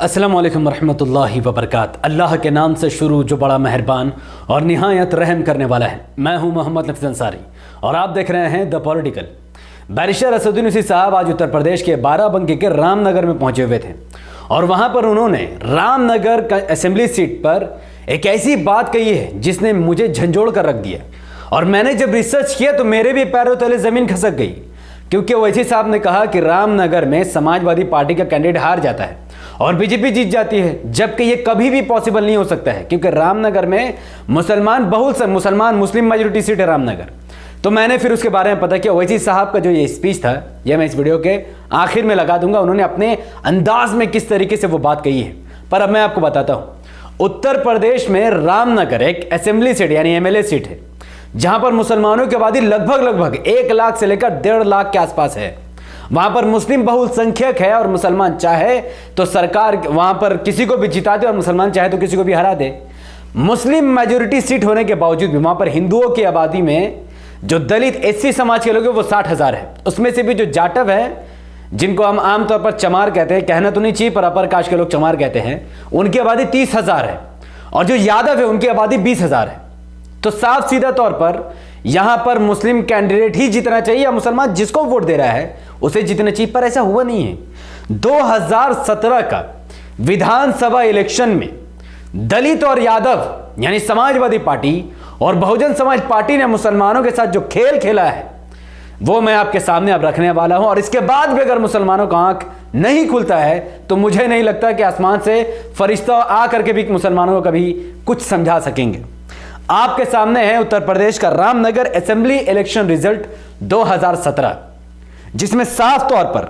अस्सलाम वालेकुम रहमतुल्लाहि व बरकात। अल्लाह के नाम से शुरू जो बड़ा मेहरबान और निहायत रहम करने वाला है। मैं हूं मोहम्मद नफीस अंसारी और आप देख रहे हैं the political. Barrister Asaduddin Owaisi साहब आज उत्तर प्रदेश के बाराबंकी के रामनगर में पहुंचे हुए थे और वहां पर उन्होंने रामनगर का असेंबली सीट पर एक ऐसी बात कही है जिसने मुझे झंझोड़ कर रख दिया। और मैंने जब रिसर्च किया तो मेरे भी पैरों तले ज़मीन खसक गई, क्योंकि ओवैसी साहब ने कहा कि रामनगर में समाजवादी पार्टी का कैंडिडेट हार जाता है और बीजेपी जीत जाती है, जबकि ये कभी भी पॉसिबल नहीं हो सकता है, क्योंकि रामनगर में मुस्लिम मेजोरिटी सीट है रामनगर। तो मैंने फिर उसके बारे में पता किया। ओवैसी साहब का जो ये स्पीच था, यह मैं इस वीडियो के आखिर में लगा दूंगा। उन्होंने अपने अंदाज में किस तरीके से वो बात कही है, पर अब मैं आपको बताता हूं। उत्तर प्रदेश में रामनगर एक असेंबली सीट यानी एमएलए सीट है, जहां पर मुसलमानों की आबादी लगभग 1 लाख से लेकर 1.5 लाख के आसपास है। वहां पर मुस्लिम बहुसंख्यक है और मुसलमान चाहे तो सरकार वहां पर किसी को भी जिता दे और मुसलमान चाहे तो किसी को भी हरा दे। मुस्लिम मेजोरिटी सीट होने के बावजूद भी वहां पर हिंदुओं की आबादी में जो दलित एससी समाज के लोग हैं वो 60,000 है। उसमें से भी जो जाटव है, जिनको हम आमतौर पर चमार कहते हैं, कहना तो नहीं चाहिए पर अपर कास्ट के लोग चमार कहते हैं, उनकी आबादी 30,000 है और जो यादव है उनकी आबादी 20,000 है। तो साफ सीधा तौर पर यहां पर मुस्लिम कैंडिडेट ही जीतना चाहिए या मुसलमान जिसको वोट दे रहा है उसे जीतना चाहिए, पर ऐसा हुआ नहीं है। 2017 का विधानसभा इलेक्शन में दलित और यादव यानी समाजवादी पार्टी और बहुजन समाज पार्टी ने मुसलमानों के साथ जो खेल खेला है वो मैं आपके सामने अब रखने वाला हूं। और इसके बाद भी अगर मुसलमानों का आंख नहीं खुलता है तो मुझे नहीं लगता कि आसमान से फरिश्ता आकर के भी मुसलमानों को कभी कुछ समझा सकेंगे। आपके सामने है उत्तर प्रदेश का रामनगर असेंबली इलेक्शन रिजल्ट 2017, जिसमें साफ तौर पर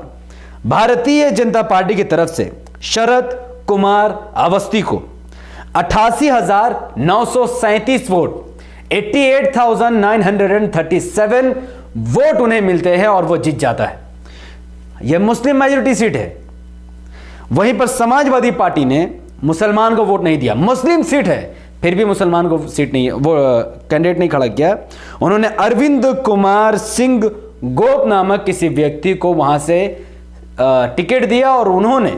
भारतीय जनता पार्टी की तरफ से शरद कुमार अवस्थी को 88,937 वोट 88,937 वोट उन्हें मिलते हैं और वो जीत जाता है। यह मुस्लिम मेजोरिटी सीट है। वहीं पर समाजवादी पार्टी ने मुसलमान को वोट नहीं दिया। मुस्लिम सीट है फिर भी मुसलमान को सीट नहीं, वो कैंडिडेट नहीं खड़ा किया। उन्होंने अरविंद कुमार सिंह गोप नामक किसी व्यक्ति को वहां से टिकट दिया और उन्होंने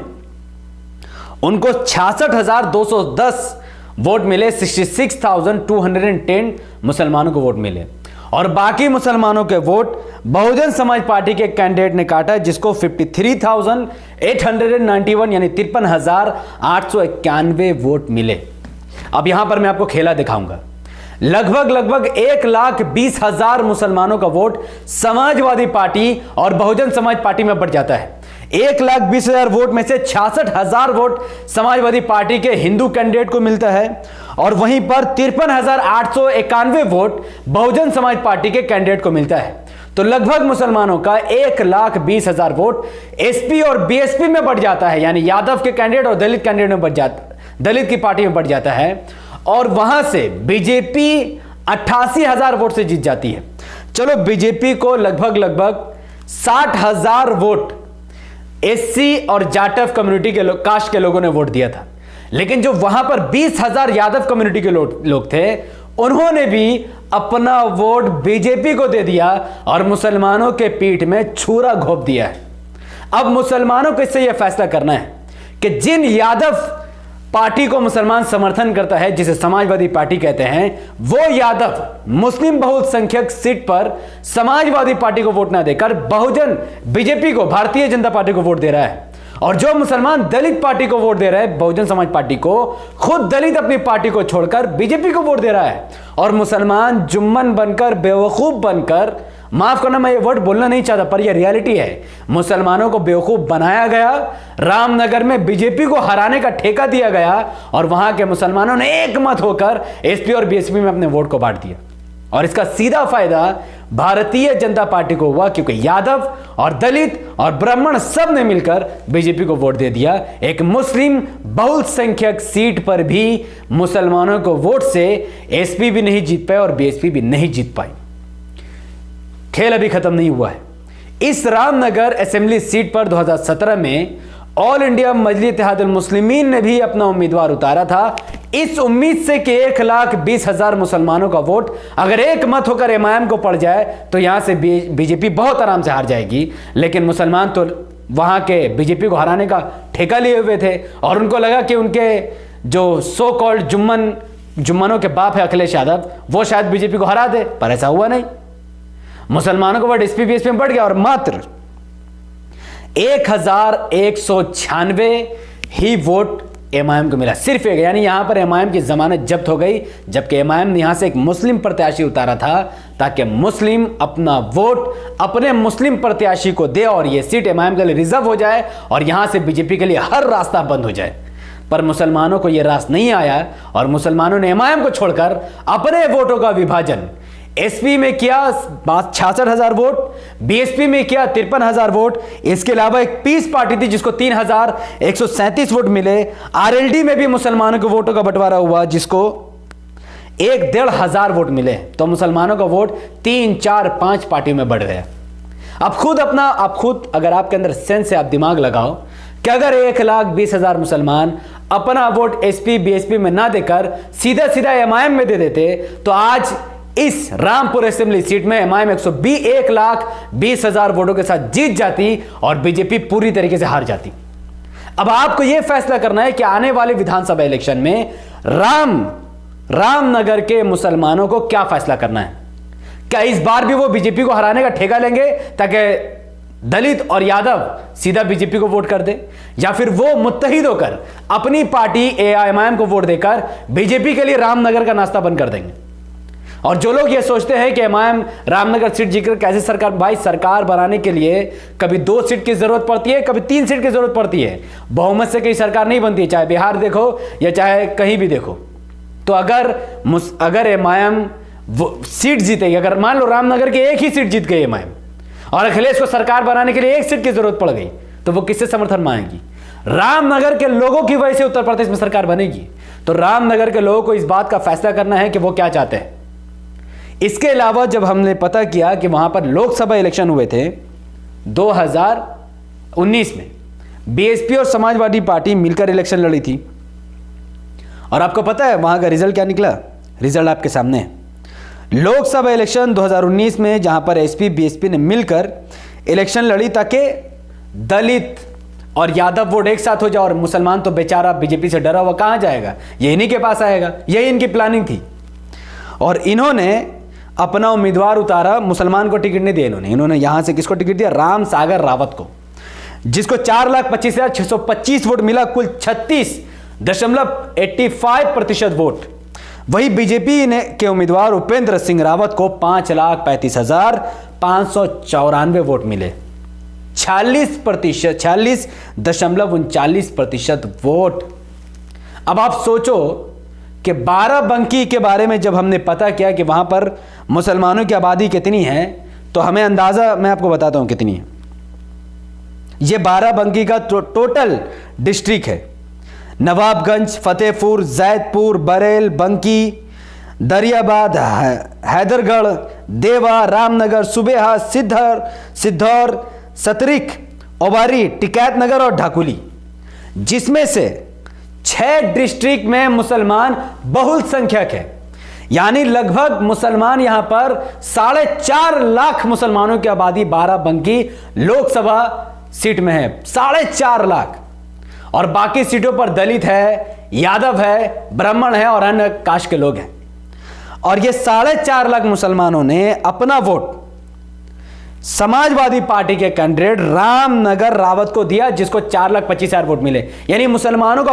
उनको 66,210 वोट मिले। 66,210 मुसलमानों को वोट मिले और बाकी मुसलमानों के वोट बहुजन समाज पार्टी के कैंडिडेट ने काटा, जिसको 53,891 यानी 53,891 वोट मिले। अब यहां पर मैं आपको खेला दिखाऊंगा। लगभग 1,20,000 मुसलमानों का वोट समाजवादी पार्टी और बहुजन समाज पार्टी में बढ़ जाता है। 1,20,000 वोट में से 66,000 वोट समाजवादी पार्टी के हिंदू कैंडिडेट को मिलता है और वहीं पर 53,891 वोट बहुजन समाज पार्टी के कैंडिडेट को मिलता है। तो लगभग मुसलमानों का 1,20,000 वोट एसपी और बीएसपी में बढ़ जाता है, यानी यादव के कैंडिडेट और दलित कैंडिडेट में बढ़ जाता, दलित की पार्टी में बढ़ जाता है। और वहां से बीजेपी 88,000 वोट से जीत जाती है। चलो, बीजेपी को लगभग 60,000 वोट एससी और जाटव कम्युनिटी के कास्ट के लोगों ने वोट दिया था, लेकिन जो वहां पर 20,000 यादव कम्युनिटी के लोग थे उन्होंने भी अपना वोट बीजेपी को दे दिया और मुसलमानों के पीठ में छुरा घोंप दिया है। अब मुसलमानों को इससे यह फैसला करना है कि जिन यादव पार्टी को मुसलमान समर्थन करता है, जिसे समाजवादी पार्टी कहते हैं, वो यादव मुस्लिम बहुसंख्यक सीट पर समाजवादी पार्टी को वोट ना देकर बहुजन बीजेपी को, भारतीय जनता पार्टी को वोट दे रहा है। और जो मुसलमान दलित पार्टी को वोट दे रहा है, बहुजन समाज पार्टी को, खुद दलित अपनी पार्टी को छोड़कर बीजेपी को वोट दे रहा है। और मुसलमान जुम्मन बनकर, बेवकूफ बनकर, माफ करना मैं ये वर्ड बोलना नहीं चाहता पर यह रियलिटी है, मुसलमानों को बेवकूफ बनाया गया। रामनगर में बीजेपी को हराने का ठेका दिया गया और वहां के मुसलमानों ने एक मत होकर एसपी और बीएसपी में अपने वोट को बांट दिया। और इसका सीधा फायदा भारतीय जनता पार्टी को हुआ, क्योंकि यादव और दलित और ब्राह्मण सब ने मिलकर बीजेपी को वोट दे दिया। एक मुस्लिम बहुसंख्यक सीट पर भी मुसलमानों को वोट से एसपी भी नहीं जीत पाए और बीएसपी भी नहीं जीत पाई। खेल अभी खत्म नहीं हुआ है। इस रामनगर असेंबली सीट पर 2017 में ऑल इंडिया मजलिस इत्तेहादुल मुस्लिमीन ने भी अपना उम्मीदवार उतारा था, इस उम्मीद से कि 1,20,000 मुसलमानों का वोट अगर एक मत होकर एमआईएम को पड़ जाए तो यहां से बीजेपी बहुत आराम से हार जाएगी। लेकिन मुसलमान तो वहां के बीजेपी को हराने का ठेका लिए हुए थे और उनको लगा कि उनके जो सो कॉल्ड जुम्मनों के बाप है अखिलेश यादव, वो शायद बीजेपी को हरा दे, पर ऐसा हुआ नहीं। मुसलमानों का वोट एसपी बीएसपी में बढ़ गया और मात्र 1196 ही वोट एमआईएम को मिला, सिर्फ एक। यानी यहां पर एमआईएम की जमानत जब्त हो गई, जबकि एमआईएम ने यहां से एक मुस्लिम प्रत्याशी उतारा था ताकि मुस्लिम अपना वोट अपने मुस्लिम प्रत्याशी को दे और यह सीट एमआईएम के लिए रिजर्व हो जाए और यहां से बीजेपी के लिए हर रास्ता बंद हो जाए। पर मुसलमानों को यह रास नहीं आया और मुसलमानों ने एमआईएम को छोड़कर अपने वोटों का विभाजन एसपी में किया 66,000 वोट, बीएसपी में किया 53,000 वोट। इसके अलावा एक पीस पार्टी थी जिसको 3,137 वोट मिले। आरएलडी में भी मुसलमानों के वोटों का बंटवारा हुआ जिसको 1,500 वोट मिले। तो मुसलमानों का वोट 3, 4, 5 पार्टियों में बढ़ गया। अब खुद अगर आपके अंदर सेंस है, आप दिमाग लगाओ कि अगर 1,20,000 मुसलमान अपना वोट एसपी बीएसपी में ना देकर सीधा एमआईएम में दे देते तो आज इस रामपुर असेंबली सीट में एमआईएम 1,20,000 वोटों के साथ जीत जाती और बीजेपी पूरी तरीके से हार जाती। अब आपको यह फैसला करना है कि आने वाले विधानसभा इलेक्शन में रामनगर के मुसलमानों को क्या फैसला करना है। क्या इस बार भी वो बीजेपी को हराने का ठेका लेंगे ताकि दलित और यादव सीधा बीजेपी को वोट कर दे, या फिर वो मुत्तहिद होकर अपनी पार्टी एआईएमआईएम को वोट देकर बीजेपी के लिए रामनगर का नाश्ता बंद कर देंगे। और जो लोग ये सोचते हैं कि एमआईएम रामनगर सीट जीतकर कैसे सरकार बनाने के लिए कभी 2 सीट की जरूरत पड़ती है, कभी 3 सीट की जरूरत पड़ती है, बहुमत से कहीं सरकार नहीं बनती है, चाहे बिहार देखो या चाहे कहीं भी देखो। तो अगर एमआईएम सीट जीतेगी, अगर मान लो रामनगर की एक ही सीट जीत गई एमआईएम और अखिलेश को सरकार बनाने के लिए 1 सीट की जरूरत पड़ गई, तो वो किससे समर्थन मांगेगी? रामनगर के लोगों की वजह से उत्तर प्रदेश में सरकार बनेगी। तो रामनगर के लोगों को इस बात का फैसला करना है कि वो क्या चाहते हैं। इसके अलावा जब हमने पता किया कि वहां पर लोकसभा इलेक्शन हुए थे 2019 में, बीएसपी और समाजवादी पार्टी मिलकर इलेक्शन लड़ी थी और आपको पता है वहां का रिजल्ट क्या निकला? रिजल्ट आपके सामने है। लोकसभा इलेक्शन 2019 में जहां पर एसपी बीएसपी ने मिलकर इलेक्शन लड़ी ताकि दलित और यादव वोट एक साथ हो जाए और मुसलमान तो बेचारा बीजेपी से डरा हुआ कहां जाएगा, ये इन्हीं के पास आएगा। यही इनकी प्लानिंग थी और इन्होंने अपना उम्मीदवार उतारा, मुसलमान को टिकट नहीं दिया इन्होंने यहां से किसको टिकट दिया? राम सागर रावत को, जिसको 4,25,625 वोट मिला, कुल 36.85% वोट। वही बीजेपी ने के उम्मीदवार उपेंद्र सिंह रावत को 5,35,594 वोट मिले, 46.39% वोट। अब आप सोचो कि बाराबंकी के बारे में जब हमने पता किया कि वहां पर मुसलमानों की आबादी कितनी है, तो हमें अंदाजा मैं आपको बताता हूं कितनी है। यह बाराबंकी का टोटल डिस्ट्रिक्ट है। नवाबगंज, फतेहपुर, जैदपुर, बरेल, बंकी, दरियाबाद, हैदरगढ़, देवा, रामनगर, सुबेहा, सिद्धौर, सतरिक, ओबारी, टिकैतनगर और ढाकुली, जिसमें से 6 डिस्ट्रिक्ट में मुसलमान बहुल संख्यक है। यानी लगभग मुसलमान यहां पर 4.5 लाख मुसलमानों की आबादी बाराबंकी लोकसभा सीट में है, 4.5 लाख। और बाकी सीटों पर दलित है, यादव है, ब्राह्मण है और अन्य कास्ट के लोग हैं। और ये 4.5 लाख मुसलमानों ने अपना वोट समाजवादी पार्टी के कैंडिडेट रामनगर रावत को दिया, जिसको 4,25,000 वोट मिले। यानी मुसलमानों का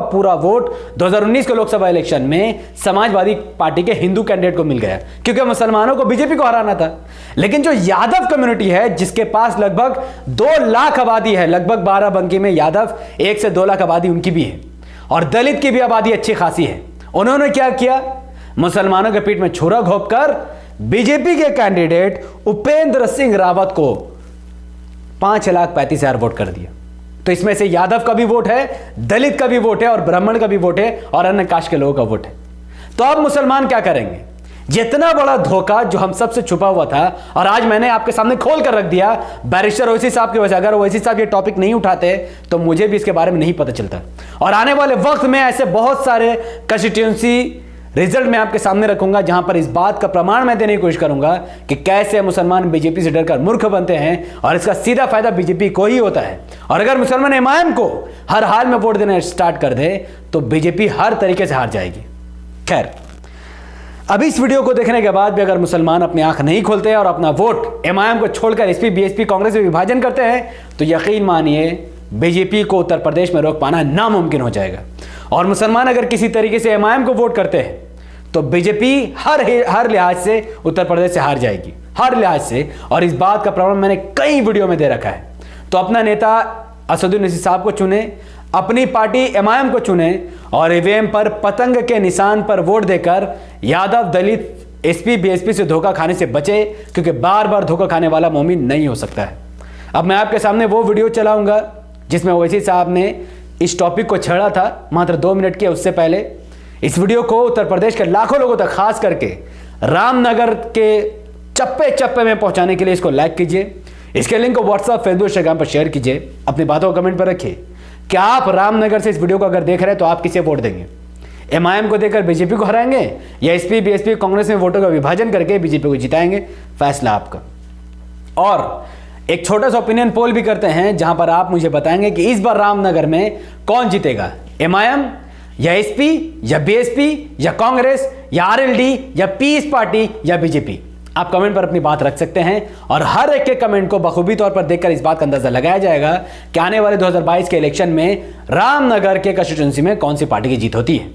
पूरा वोट 2019 के लोकसभा इलेक्शन में समाजवादी पार्टी के हिंदू कैंडिडेट को मिल गया, क्योंकि मुसलमानों को बीजेपी को हराना था। लेकिन जो यादव कम्युनिटी है, जिसके पास लगभग 2 लाख आबादी है, लगभग बाराबंकी में यादव 1 से 2 लाख आबादी उनकी भी है और दलित की भी आबादी अच्छी खासी है। उन्होंने क्या किया? मुसलमानों के पीठ में छुरा घोंपकर बीजेपी के कैंडिडेट उपेंद्र सिंह रावत को 5,35,000 वोट कर दिया। तो इसमें से यादव का भी वोट है, दलित का भी वोट है और ब्राह्मण का भी वोट है और अन्य कास्ट के लोगों का वोट है। तो अब मुसलमान क्या करेंगे? जितना बड़ा धोखा जो हम सबसे छुपा हुआ था और आज मैंने आपके सामने खोल कर रख दिया बैरिस्टर ओवैसी साहब की वजह। अगर ओवैसी साहब ये टॉपिक नहीं उठाते तो मुझे भी इसके बारे में नहीं पता चलता। और आने वाले वक्त में ऐसे बहुत सारे कंस्टिट्यूएंसी रिजल्ट मैं आपके सामने रखूंगा, जहां पर इस बात का प्रमाण मैं देने की कोशिश करूंगा कि कैसे मुसलमान बीजेपी से डरकर मूर्ख बनते हैं और इसका सीधा फायदा बीजेपी को ही होता है। और अगर मुसलमान एमआईएम को हर हाल में वोट देना स्टार्ट कर दे तो बीजेपी हर तरीके से हार जाएगी। खैर, अब इस वीडियो को देखने के बाद भी अगर मुसलमान अपनी आंख नहीं खोलते और अपना वोट एमआईएम को छोड़कर एसपी, बीएसपी, कांग्रेस में विभाजन करते हैं तो यकीन मानिए बीजेपी को उत्तर प्रदेश में रोक पाना नामुमकिन हो जाएगा। और मुसलमान अगर किसी तरीके से एमआईएम को वोट करते हैं तो बीजेपी हर लिहाज से उत्तर प्रदेश से हार जाएगी, हर लिहाज से। और इस बात का प्रमाण मैंने कई वीडियो में दे रखा है। तो अपना नेता असदुद्दीन ओवैसी साहब को चुने, अपनी पार्टी एमआईएम को चुने और ईवीएम पर पतंग के निशान पर वोट देकर यादव दलित एसपी, बीएसपी से धोखा खाने से बचे, क्योंकि बार बार धोखा खाने वाला मोमिन नहीं हो सकता है। अब मैं आपके सामने वो वीडियो चलाऊंगा जिसमें ओवैसी साहब ने इस टॉपिक को छेड़ा था, मात्र 2 मिनट के। उससे पहले इस वीडियो को उत्तर प्रदेश के लाखों लोगों तक, खास करके रामनगर के चप्पे चप्पे में पहुंचाने के लिए इसको लाइक कीजिए। इसके लिंक को व्हाट्सएप, फेसबुक, इंस्टाग्राम पर शेयर कीजिए। अपनी बातों को कमेंट पर रखिए कि आप रामनगर से इस वीडियो को अगर देख रहे हैं तो आप किसे वोट देंगे? एमआईएम को देकर बीजेपी को हराएंगे या एसपी, बीएसपी, कांग्रेस में वोटों का विभाजन करके बीजेपी को जिताएंगे? फैसला आपका। और एक छोटा सा ओपिनियन पोल भी करते हैं जहां पर आप मुझे बताएंगे कि इस बार रामनगर में कौन जीतेगा, एमआईएम या एसपी या बीएसपी या कांग्रेस या आरएलडी या पीस पार्टी या बीजेपी? आप कमेंट पर अपनी बात रख सकते हैं और हर एक के कमेंट को बखूबी तौर पर देखकर इस बात का अंदाजा लगाया जाएगा कि आने वाले 2022 के इलेक्शन में रामनगर के कंस्टिट्यूएंसी में कौन सी पार्टी की जीत होती है।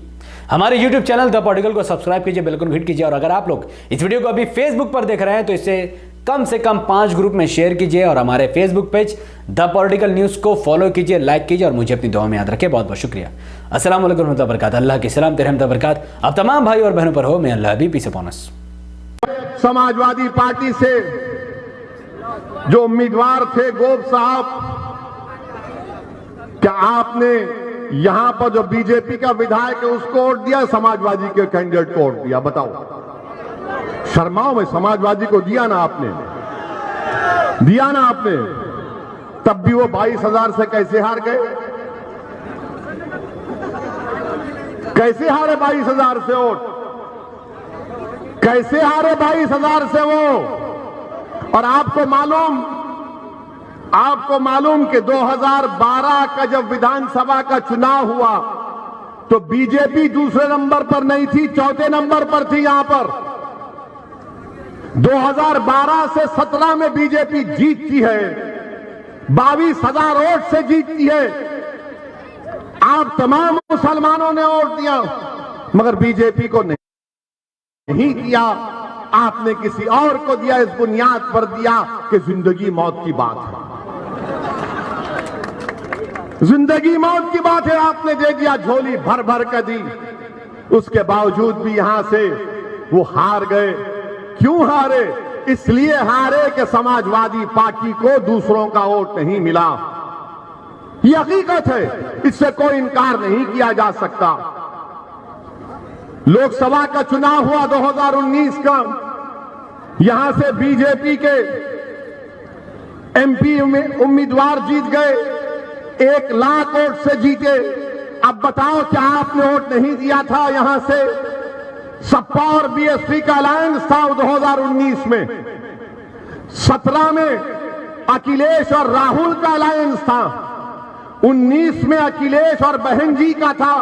हमारे YouTube चैनल द पॉलिटिकल को सब्सक्राइब कीजिए, बेल आइकन हिट कीजिए। और अगर आप लोग इस वीडियो को अभी फेसबुक पर देख रहे हैं तो इसे कम से कम 5 ग्रुप में शेयर कीजिए और हमारे Facebook page the political news को फॉलो कीजिए, लाइक कीजिए और मुझे अपनी दुआ में याद रखें। बहुत बहुत शुक्रिया। अस्सलाम वालेकुम रहमतुल्लाहि व बरकातहू। अल्लाह की सलाम, रहमत व बरकात अब तमाम भाई और बहनों पर हो। मैं अल्लाह भी peace upon us. Samajwadi Party से जो उम्मीदवार थे गोप साहब, क्या आपने यहां पर जो बीजेपी का विधायक है उसको वोट दिया, समाजवादी के कैंडिडेट को वोट दिया? बताओ, शर्माओ में समाजवादी को दिया ना आपने, दिया ना आपने। तब भी वो 22,000 से कैसे हार गए? कैसे हारे 22,000 से वोट? कैसे हारे 22,000 से वो? और आपको मालूम कि 2012 का जब विधानसभा का चुनाव हुआ तो बीजेपी दूसरे नंबर पर नहीं थी, चौथे नंबर पर थी। यहां पर 2012 से 17 में बीजेपी जीतती है, 22,000 वोट से जीतती है। आप तमाम मुसलमानों ने वोट दिया मगर बीजेपी को नहीं दिया, आपने किसी और को दिया। इस बुनियाद पर दिया कि जिंदगी मौत की बात है, जिंदगी मौत की बात है। आपने दे दिया, झोली भर भर कर दी। उसके बावजूद भी यहां से वो हार गए। क्यों हारे? इसलिए हारे कि समाजवादी पार्टी को दूसरों का वोट नहीं मिला। यह हकीकत है, इससे कोई इनकार नहीं किया जा सकता। लोकसभा का चुनाव हुआ 2019 का, यहां से बीजेपी के एमपी उम्मीदवार जीत गए, 1 लाख वोट से जीते। अब बताओ, क्या आपने वोट नहीं दिया था? यहां से सपा और बीएसपी का अलायंस था 2019 में, 17 में अखिलेश और राहुल का अलायंस था, 19 में अखिलेश और बहन जी का था,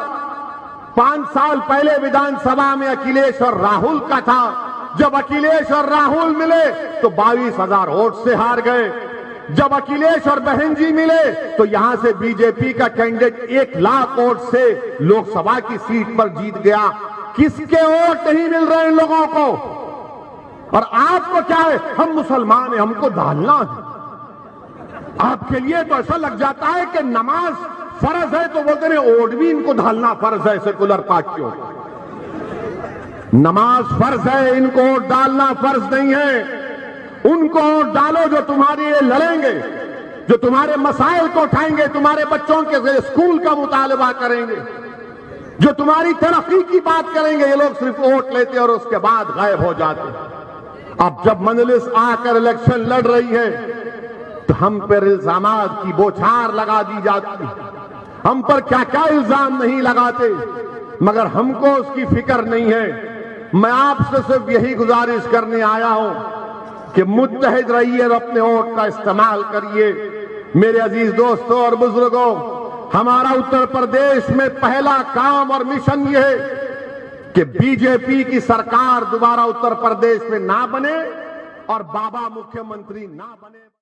5 साल पहले विधानसभा में अखिलेश और राहुल का था। जब अखिलेश और राहुल मिले तो 22,000 वोट से हार गए। जब अखिलेश और बहन जी मिले तो यहां से बीजेपी का कैंडिडेट 1 लाख वोट से लोकसभा की सीट पर जीत गया। किसके वोट नहीं मिल रहे इन लोगों को? और आपको क्या है, हम मुसलमान हैं, हमको डालना है। आपके लिए तो ऐसा लग जाता है कि नमाज फर्ज है तो बोलते हैं वोट भी इनको डालना फर्ज है। सेकुलर पार्टियों, नमाज फर्ज है, इनको वोट डालना फर्ज नहीं है। उनको वोट डालो जो तुम्हारे लिए लड़ेंगे, जो तुम्हारे मसाइल को उठाएंगे, तुम्हारे बच्चों के स्कूल का मुतालबा करेंगे, जो तुम्हारी तरक्की की बात करेंगे। ये लोग सिर्फ वोट लेते और उसके बाद गायब हो जाते। अब जब मजलिस आकर इलेक्शन लड़ रही है तो हम पर इल्जामात की बौछार लगा दी जाती है। हम पर क्या क्या इल्जाम नहीं लगाते। मगर हमको उसकी फिक्र नहीं है। मैं आपसे सिर्फ यही गुजारिश करने आया हूं कि मुत्तहिद रहिए और अपने वोट का इस्तेमाल करिए। मेरे अजीज दोस्तों और बुजुर्गों, हमारा उत्तर प्रदेश में पहला काम और मिशन यह है कि बीजेपी की सरकार दोबारा उत्तर प्रदेश में ना बने और बाबा मुख्यमंत्री ना बने।